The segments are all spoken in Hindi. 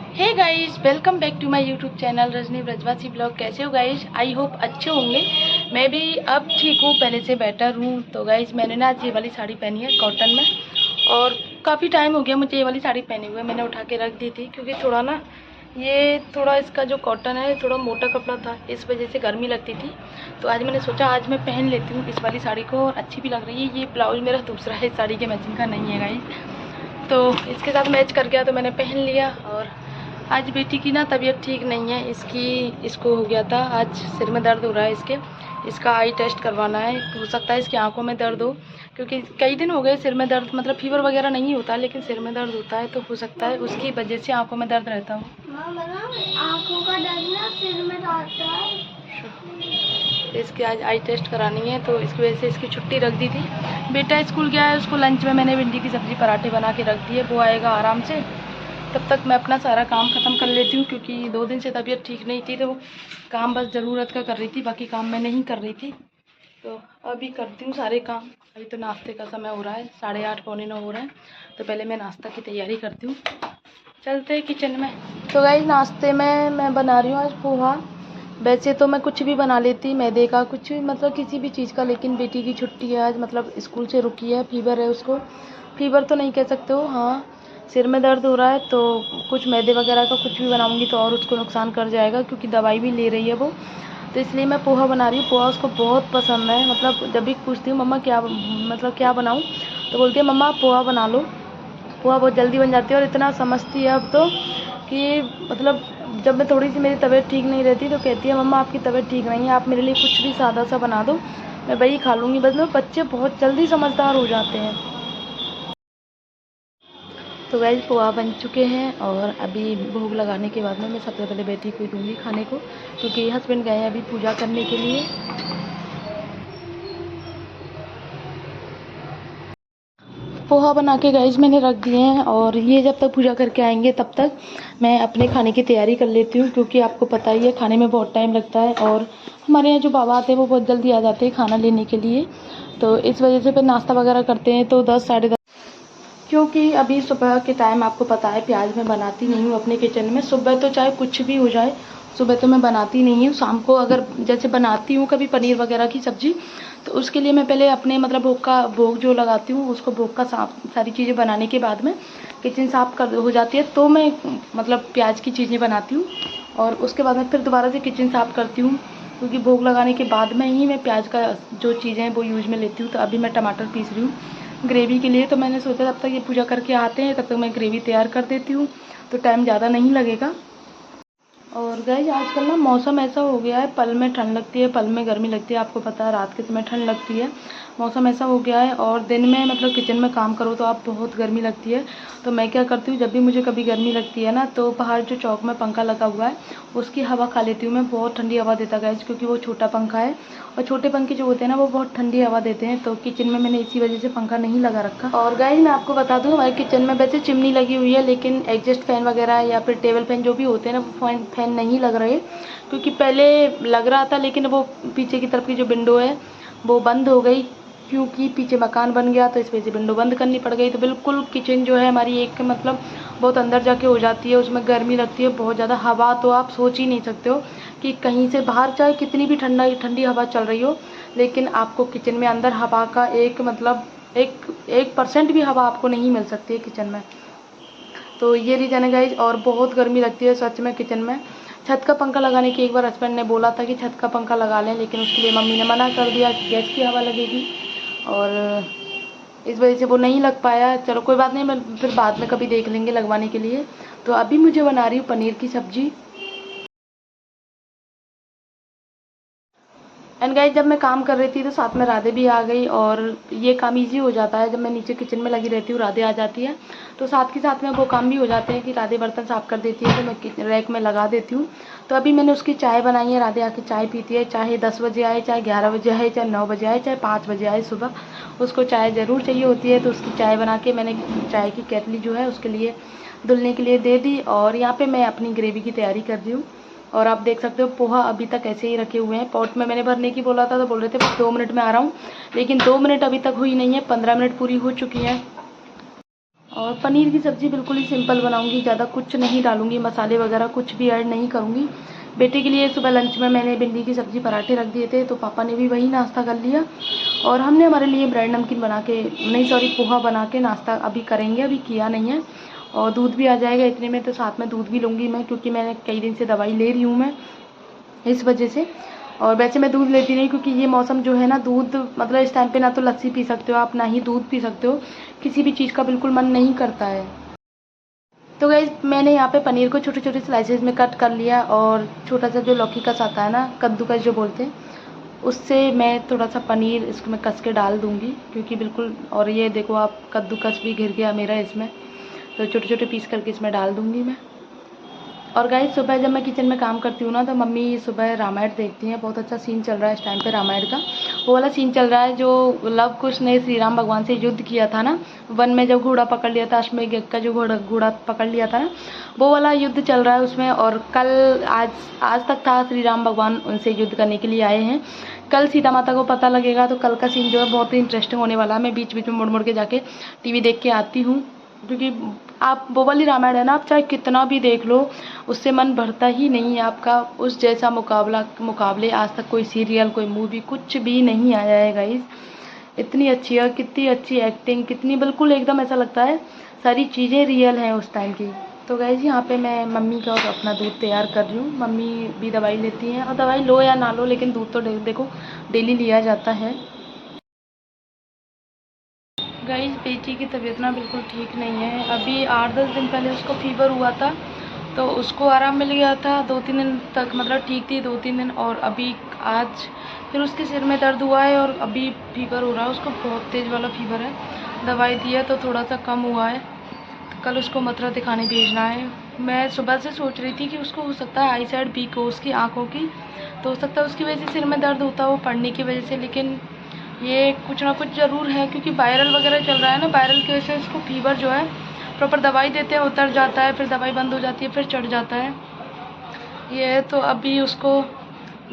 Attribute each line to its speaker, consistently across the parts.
Speaker 1: Hey guys, welcome back to my YouTube channel Rajni Brajwasi blog. कैसे हो गाइस? आई होप अच्छे होंगे। मैं भी अब ठीक हूँ, पहले से बेटर हूँ। तो गाइस, मैंने ना आज ये वाली साड़ी पहनी है कॉटन में, और काफ़ी टाइम हो गया मुझे ये वाली साड़ी पहने हुए। मैंने उठा के रख दी थी क्योंकि थोड़ा ना ये थोड़ा इसका जो कॉटन है थोड़ा मोटा कपड़ा था, इस वजह से गर्मी लगती थी। तो आज मैंने सोचा आज मैं पहन लेती हूँ इस वाली साड़ी को, और अच्छी भी लग रही है। ये ब्लाउज मेरा दूसरा है, साड़ी के मैचिंग का नहीं है गाइस, तो इसके साथ मैच कर गया तो मैंने पहन लिया। और आज बेटी की ना तबीयत ठीक नहीं है, इसको हो गया था, आज सिर में दर्द हो रहा है। इसका आई टेस्ट करवाना है। हो सकता है इसकी आंखों में दर्द हो, क्योंकि कई दिन हो गए सिर में दर्द, मतलब फीवर वगैरह नहीं होता लेकिन सिर में दर्द होता है, तो हो सकता है उसकी वजह से आंखों में दर्द रहता हो।
Speaker 2: आंखों का दर्द ना सिर में रहता है।
Speaker 1: इसकी आज आई टेस्ट करानी है, तो इसकी वजह से इसकी छुट्टी रख दी थी। बेटा स्कूल गया है, उसको लंच में मैंने भिंडी की सब्ज़ी पराठे बना के रख दिए, वो आएगा आराम से। तब तक मैं अपना सारा काम ख़त्म कर लेती हूँ, क्योंकि 2 दिन से तबीयत ठीक नहीं थी, तो काम बस ज़रूरत का कर रही थी, बाकी काम मैं नहीं कर रही थी। तो अभी करती हूँ सारे काम। अभी तो नाश्ते का समय हो रहा है, 8:30 पौने 9 हो रहा है, तो पहले मैं नाश्ता की तैयारी करती हूँ। चलते हैं किचन में। तो गाइस, नाश्ते में मैं बना रही हूँ आज पोहा। वैसे तो मैं कुछ भी बना लेती, मैदे का कुछ, मतलब किसी भी चीज़ का, लेकिन बेटी की छुट्टी है आज, मतलब स्कूल से रुकी है, फीवर है उसको। फीवर तो नहीं कह सकते हो, हाँ सिर में दर्द हो रहा है, तो कुछ मैदे वगैरह का कुछ भी बनाऊंगी तो और उसको नुकसान कर जाएगा, क्योंकि दवाई भी ले रही है वो। तो इसलिए मैं पोहा बना रही हूँ। पोहा उसको बहुत पसंद है, मतलब जब भी पूछती हूँ मम्मा क्या, मतलब क्या बनाऊँ, तो बोलती है मम्मा आप पोहा बना लो। पोहा बहुत जल्दी बन जाती है, और इतना समझती है अब तो कि मतलब जब मैं थोड़ी सी मेरी तबीयत ठीक नहीं रहती तो कहती है मम्मा आपकी तबीयत ठीक नहीं है, आप मेरे लिए कुछ भी सादा सा बना दो, मैं वही खा लूँगी। बस में बच्चे बहुत जल्दी समझदार हो जाते हैं। तो गाइस, पोहा बन चुके हैं, और अभी भोग लगाने के बाद में मैं सबसे पहले बेटी को दूँगी खाने को, क्योंकि हस्बैंड गए हैं अभी पूजा करने के लिए। पोहा बना के गाइस मैंने रख दिए हैं, और ये जब तक पूजा करके आएंगे तब तक मैं अपने खाने की तैयारी कर लेती हूँ, क्योंकि आपको पता ही है खाने में बहुत टाइम लगता है, और हमारे यहाँ जो बाबा आते हैं वो बहुत जल्दी आ जाते हैं खाना लेने के लिए। तो इस वजह से फिर नाश्ता वगैरह करते हैं तो 10 साढ़े 10, क्योंकि अभी सुबह के टाइम आपको पता है प्याज मैं बनाती नहीं हूँ अपने किचन में। सुबह तो चाहे कुछ भी हो जाए, सुबह तो मैं बनाती नहीं हूँ। शाम को अगर जैसे बनाती हूँ कभी पनीर वगैरह की सब्ज़ी, तो उसके लिए मैं पहले अपने मतलब भोग जो लगाती हूँ उसको, भोग का सारी चीज़ें बनाने के बाद में किचन साफ कर हो जाती है, तो मैं मतलब प्याज की चीज़ें बनाती हूँ, और उसके बाद में फिर दोबारा से किचन साफ करती हूँ, क्योंकि भोग लगाने के बाद में ही मैं प्याज का जो चीज़ें हैं वो यूज में लेती हूँ। तो अभी मैं टमाटर पीस रही हूँ ग्रेवी के लिए, तो मैंने सोचा जब तक ये पूजा करके आते हैं तब तक मैं ग्रेवी तैयार कर देती हूँ, तो टाइम ज़्यादा नहीं लगेगा। और गाइस, आजकल ना मौसम ऐसा हो गया है, पल में ठंड लगती है, पल में गर्मी लगती है। आपको पता है रात के समय ठंड लगती है, मौसम ऐसा हो गया है, और दिन में मतलब किचन में काम करो तो आप बहुत गर्मी लगती है। तो मैं क्या करती हूँ, जब भी मुझे कभी गर्मी लगती है ना, तो बाहर जो चौक में पंखा लगा हुआ है उसकी हवा खा लेती हूँ मैं। बहुत ठंडी हवा देता गाइस, क्योंकि वो छोटा पंखा है, और छोटे पंखे जो होते हैं ना वो बहुत ठंडी हवा देते हैं। तो किचन में मैंने इसी वजह से पंखा नहीं लगा रखा। और गाइस, मैं आपको बता दूँ, हमारे किचन में वैसे चिमनी लगी हुई है, लेकिन एग्जस्ट फैन वगैरह या फिर टेबल फैन जो भी होते हैं ना, वो फैन नहीं लग रहे, क्योंकि पहले लग रहा था, लेकिन वो पीछे की तरफ की जो विंडो है वो बंद हो गई, क्योंकि पीछे मकान बन गया, तो इस वजह से विंडो बंद करनी पड़ गई। तो बिल्कुल किचन जो है हमारी एक मतलब बहुत अंदर जाके हो जाती है, उसमें गर्मी लगती है बहुत ज़्यादा। हवा तो आप सोच ही नहीं सकते हो कि कहीं से बाहर चाहे कितनी भी ठंडी हवा चल रही हो, लेकिन आपको किचन में अंदर हवा का एक मतलब 1% भी हवा आपको नहीं मिल सकती है किचन में। तो ये रीज़न है गाइज, और बहुत गर्मी लगती है सच में किचन में। छत का पंखा लगाने की एक बार हस्बैंड ने बोला था कि छत का पंखा लगा लें, लेकिन उसके लिए मम्मी ने मना कर दिया, गैस की हवा लगेगी, और इस वजह से वो नहीं लग पाया। चलो कोई बात नहीं, मैं फिर बाद में कभी देख लेंगे लगवाने के लिए। तो अभी मुझे बना रही हूँ पनीर की सब्ज़ी। एंड गाइज, जब मैं काम कर रही थी तो साथ में राधे भी आ गई, और ये काम इजी हो जाता है जब मैं नीचे किचन में लगी रहती हूँ, राधे आ जाती है, तो साथ के साथ में वो काम भी हो जाते हैं कि राधे बर्तन साफ़ कर देती है तो मैं रैक में लगा देती हूँ। तो अभी मैंने उसकी चाय बनाई है, राधे आके चाय पीती है, चाहे 10 बजे आए, चाहे 11 बजे आए, चाहे 9 बजे आए, चाहे 5 बजे आए सुबह, उसको चाय ज़रूर चाहिए होती है। तो उसकी चाय बना के मैंने चाय की केतली जो है उसके लिए धुलने के लिए दे दी, और यहाँ पर मैं अपनी ग्रेवी की तैयारी कर रही हूँ। और आप देख सकते हो पोहा अभी तक ऐसे ही रखे हुए हैं पॉट में। मैंने भरने की बोला था तो बोल रहे थे बस 2 मिनट में आ रहा हूँ, लेकिन 2 मिनट अभी तक हुई नहीं है, 15 मिनट पूरी हो चुकी हैं। और पनीर की सब्ज़ी बिल्कुल ही सिंपल बनाऊंगी, ज़्यादा कुछ नहीं डालूंगी, मसाले वगैरह कुछ भी ऐड नहीं करूंगी। बेटे के लिए सुबह लंच में मैंने भिंडी की सब्ज़ी पराठे रख दिए थे, तो पापा ने भी वही नाश्ता कर लिया। और हमने हमारे लिए ब्रेड नमकीन बना के, नहीं सॉरी, पोहा बना के नाश्ता अभी करेंगे, अभी किया नहीं है। और दूध भी आ जाएगा इतने में, तो साथ में दूध भी लूँगी मैं, क्योंकि मैंने कई दिन से दवाई ले रही हूँ मैं, इस वजह से। और वैसे मैं दूध लेती नहीं, क्योंकि ये मौसम जो है ना, दूध मतलब इस टाइम पे ना तो लस्सी पी सकते हो आप, ना ही दूध पी सकते हो, किसी भी चीज़ का बिल्कुल मन नहीं करता है। तो गाइस मैंने यहाँ पे पनीर को छोटे छोटे स्लाइसेस में कट कर लिया, और छोटा सा जो लौकी कस आता है ना, कद्दूकस जो बोलते हैं, उससे मैं थोड़ा सा पनीर इसमें कस के डाल दूँगी, क्योंकि बिल्कुल। और ये देखो आप, कद्दूकस भी घिर गया मेरा इसमें, तो छोटे छोटे पीस करके इसमें डाल दूँगी मैं। और गाइस सुबह जब मैं किचन में काम करती हूँ ना, तो मम्मी सुबह रामायण देखती हैं। बहुत अच्छा सीन चल रहा है इस टाइम पे रामायण का। वो वाला सीन चल रहा है जो लव कुश ने श्री राम भगवान से युद्ध किया था ना, वन में जब घोड़ा पकड़ लिया था, अश्वमेध यज्ञ का जो घोड़ा पकड़ लिया था ना, वो वाला युद्ध चल रहा है उसमें। और कल आज तक था, श्री राम भगवान उनसे युद्ध करने के लिए आए हैं। कल सीता माता को पता लगेगा, तो कल का सीन जो है बहुत ही इंटरेस्टिंग होने वाला है। मैं बीच बीच में मुड़ मुड़ के जाके टीवी देख के आती हूँ, क्योंकि आप वो वाली रामायण है ना, आप चाहे कितना भी देख लो, उससे मन भरता ही नहीं है आपका। उस जैसा मुकाबले आज तक कोई सीरियल, कोई मूवी, कुछ भी नहीं आया है गाइस। इतनी अच्छी है, कितनी अच्छी एक्टिंग, कितनी बिल्कुल एकदम ऐसा लगता है सारी चीज़ें रियल हैं उस टाइम की। तो गाइस यहाँ पे मैं मम्मी का और अपना दूध तैयार कर रही हूँ। मम्मी भी दवाई लेती हैं, और दवाई लो या ना लो, लेकिन दूध तो देखो डेली लिया जाता है। गाइस बेटी की तबीयत ना बिल्कुल ठीक नहीं है। अभी 8-10 दिन पहले उसको फीवर हुआ था, तो उसको आराम मिल गया था 2-3 दिन तक, मतलब ठीक थी 2-3 दिन। और अभी आज फिर उसके सिर में दर्द हुआ है, और अभी फीवर हो रहा है उसको, बहुत तेज़ वाला फीवर है। दवाई दी है तो थोड़ा सा कम हुआ है, तो कल उसको मथुरा दिखाने भेजना है। मैं सुबह से सोच रही थी कि उसको हो सकता है आई साइड वीक हो उसकी आँखों की, तो हो सकता है उसकी वजह से सिर में दर्द होता हो पढ़ने की वजह से। लेकिन ये कुछ ना कुछ ज़रूर है, क्योंकि वायरल वगैरह चल रहा है ना, वायरल की वजह से इसको फीवर जो है, प्रॉपर दवाई देते हैं उतर जाता है, फिर दवाई बंद हो जाती है, फिर चढ़ जाता है। ये है, तो अभी उसको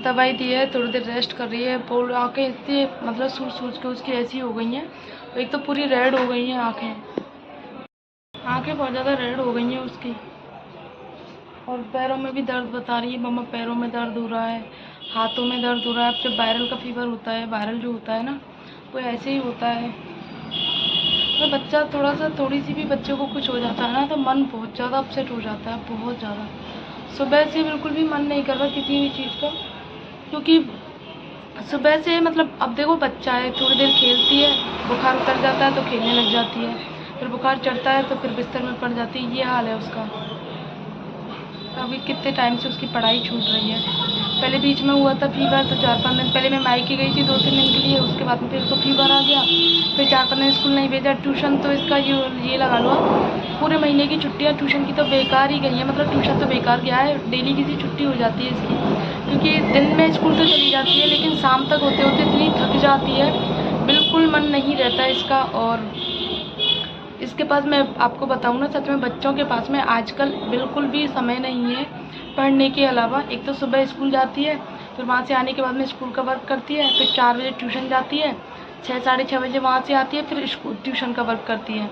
Speaker 1: दवाई दी है, थोड़ी देर रेस्ट कर रही है। बोल आँखें इतनी मतलब सूज के उसकी ऐसी हो गई हैं, एक तो पूरी रेड हो गई हैं आँखें बहुत ज़्यादा रेड हो गई हैं उसकी। और पैरों में भी दर्द बता रही है, मम्मा पैरों में दर्द हो रहा है, हाथों में दर्द हो रहा है। अब जब वायरल का फीवर होता है, वायरल जो होता है ना, वो ऐसे ही होता है। तो बच्चा थोड़ी सी भी बच्चे को कुछ हो जाता है ना, तो मन बहुत ज़्यादा अपसेट हो जाता है, बहुत ज़्यादा। सुबह से बिल्कुल भी मन नहीं कर रहा किसी भी चीज़ का, क्योंकि सुबह से मतलब अब देखो बच्चा है, थोड़ी देर खेलती है, बुखार उतर जाता है तो खेलने लग जाती है, फिर बुखार चढ़ता है तो फिर बिस्तर में पड़ जाती है। ये हाल है उसका। अभी कितने टाइम से उसकी पढ़ाई छूट रही है। पहले बीच में हुआ था फीवर, तो 4-5 दिन पहले मैं मायके गई थी 2-3 दिन के लिए, उसके बाद में फिर उसको फीवर आ गया, फिर 4-5 दिन स्कूल नहीं भेजा। ट्यूशन तो इसका ये लगा लो, पूरे महीने की छुट्टियाँ ट्यूशन की तो बेकार ही गई हैं, मतलब ट्यूशन तो बेकार गया है, डेली की सी छुट्टी हो जाती है इसकी। क्योंकि दिन में स्कूल तो चली जाती है, लेकिन शाम तक होते होते इतनी थक जाती है, बिल्कुल मन नहीं रहता है इसका। और इसके पास, मैं आपको बताऊँ ना, सच में बच्चों के पास में आजकल बिल्कुल भी समय नहीं है पढ़ने के अलावा। एक तो सुबह स्कूल जाती है, फिर वहाँ से आने के बाद में स्कूल का वर्क करती है, फिर 4 बजे ट्यूशन जाती है, 6-6:30 बजे वहाँ से आती है, फिर स्कूल ट्यूशन का वर्क करती है,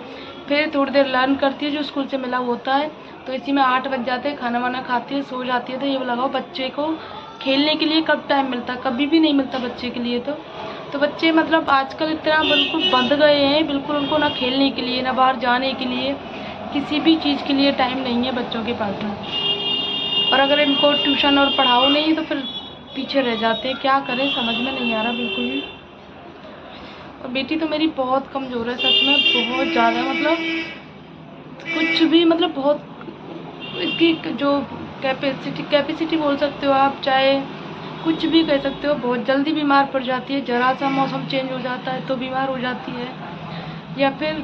Speaker 1: फिर थोड़ी देर लर्न करती है जो स्कूल से मिला होता है, तो इसी में 8 बज जाते हैं, खाना वाना खाती है, सो जाती है। तो ये लगाओ बच्चे को खेलने के लिए कब टाइम मिलता, कभी भी नहीं मिलता बच्चे के लिए। तो बच्चे मतलब आजकल इतना बिल्कुल बंध गए हैं, बिल्कुल उनको ना खेलने के लिए, ना बाहर जाने के लिए, किसी भी चीज़ के लिए टाइम नहीं है बच्चों के पास में। और अगर इनको ट्यूशन और पढ़ाओ नहीं तो फिर पीछे रह जाते हैं। क्या करें, समझ में नहीं आ रहा बिल्कुल भी। और बेटी तो मेरी बहुत कमज़ोर है, सच में बहुत ज़्यादा, मतलब कुछ भी, मतलब बहुत इसकी जो कैपेसिटी बोल सकते हो आप, चाहे कुछ भी कह सकते हो, बहुत जल्दी बीमार पड़ जाती है। ज़रा सा मौसम चेंज हो जाता है तो बीमार हो जाती है, या फिर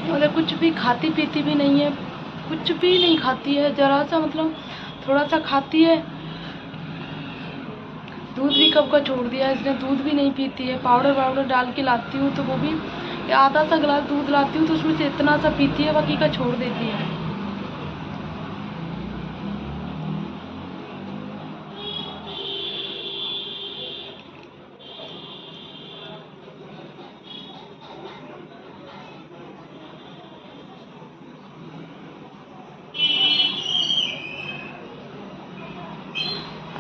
Speaker 1: मतलब कुछ भी खाती पीती भी नहीं है, कुछ भी नहीं खाती है, ज़रा सा मतलब थोड़ा सा खाती है। दूध भी कब का छोड़ दिया है इसने, दूध भी नहीं पीती है। पाउडर डाल के लाती हूँ तो वो भी आधा सा गिलास दूध लाती हूँ तो उसमें से इतना सा पीती है, बाकी का छोड़ देती है।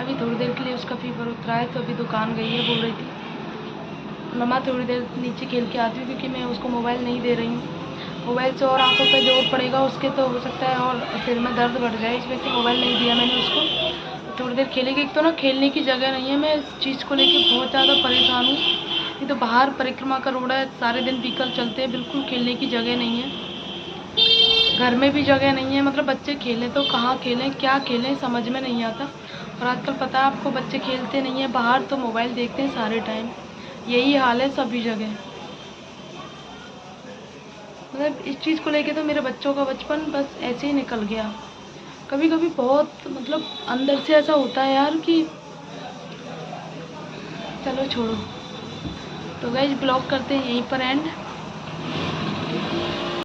Speaker 1: अभी थोड़ी देर के लिए उसका फीवर उतरा है, तो अभी दुकान गई है। बोल रही थी मम्मा थोड़ी देर नीचे खेल के आती हूँ, क्योंकि मैं उसको मोबाइल नहीं दे रही हूँ। मोबाइल से और आंखों पे जोर पड़ेगा उसके, तो हो सकता है और सिर में दर्द बढ़ जाए, इस वजह से मोबाइल नहीं दिया मैंने उसको। थोड़ी देर खेलेगी। एक तो ना खेलने की जगह नहीं है, मैं इस चीज़ को लेके बहुत ज़्यादा परेशान हूँ। ये तो बाहर परिक्रमा का रोड है, सारे दिन व्हीकल चलते हैं, बिल्कुल खेलने की जगह नहीं है। घर में भी जगह नहीं है, मतलब बच्चे खेलें तो कहाँ खेलें, क्या खेलें, समझ में नहीं आता। और आजकल पता है आपको, बच्चे खेलते नहीं हैं बाहर, तो मोबाइल देखते हैं सारे टाइम। यही हाल है सभी जगह। मतलब इस चीज़ को लेके तो मेरे बच्चों का बचपन बस ऐसे ही निकल गया। कभी कभी बहुत मतलब अंदर से ऐसा होता है यार कि चलो छोड़ो। तो गाइस ब्लॉग करते हैं यहीं पर एंड।